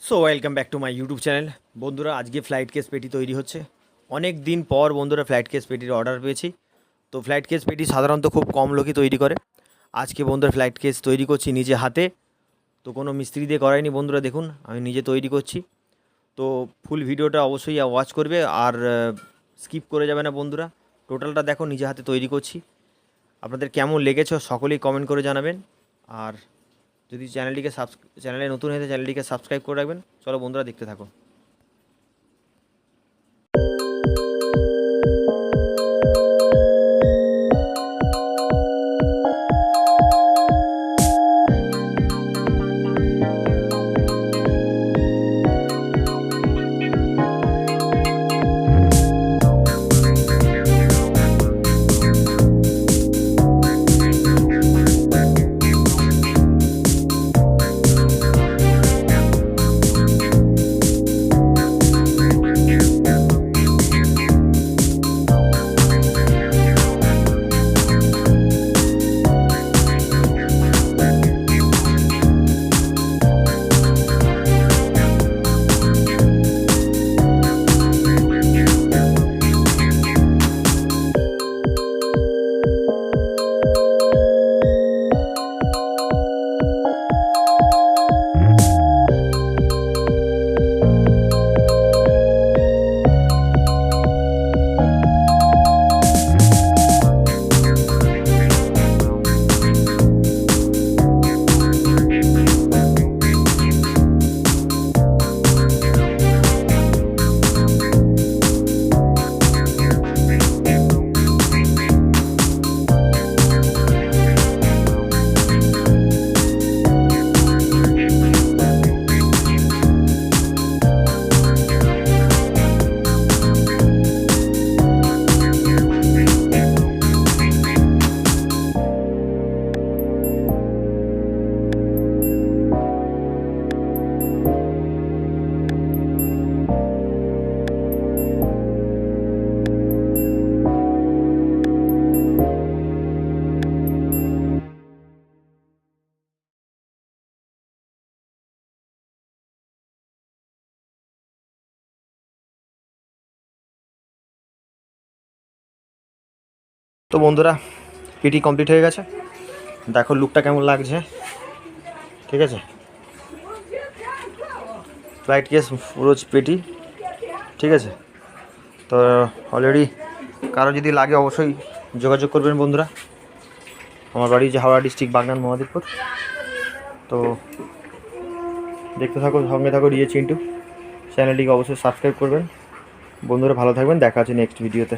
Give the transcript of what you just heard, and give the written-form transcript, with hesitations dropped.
So welcome back to my YouTube channel. বন্ধুরা, আজকে flight case পেটি তৈরি হচ্ছে। অনেক দিন পর বন্ধুরা ফ্লাইট কেস পেটির অর্ডার পেয়েছি। তো ফ্লাইট কেস পেটি সাধারণত খুব কম লোকই তৈরি করে। আজকে বন্ধুরা ফ্লাইট কেস তৈরি করছি নিজে হাতে। তো কোনো মিস্ত্রি দিয়ে করাইনি বন্ধুরা, দেখুন আমি নিজে তৈরি করছি। তো ফুল ভিডিওটা অবশ্যই ওয়াচ করবে আর স্কিপ করে যাবে না বন্ধুরা। টোটালটা দেখো, নিজে হাতে তৈরি করছি। আপনাদের কেমন লেগেছে সকলেই কমেন্ট করে জানাবেন। আর যদি চ্যানেলে নতুন হয়ে চ্যানেলটিকে সাবস্ক্রাইব করে রাখবেন। চলো বন্ধুরা, দেখতে থাকো। তো বন্ধুরা, পেটি কমপ্লিট হয়ে গেছে। দেখো লুকটা কেমন লাগছে। ঠিক আছে, ফ্লাইট কেস পুরো পেটি। ঠিক আছে, তো অলরেডি কারো যদি লাগে অবশ্যই যোগাযোগ করবেন বন্ধুরা। আমার বাড়ি যে হাওড়া ডিস্ট্রিক্ট বাগনান মহাদেবপুর। তো দেখতে থাকো, সঙ্গে থাকো চিন্টু। চ্যানেলটিকে অবশ্যই সাবস্ক্রাইব করবেন বন্ধুরা। ভালো থাকবেন, দেখা আছে নেক্সট ভিডিওতে।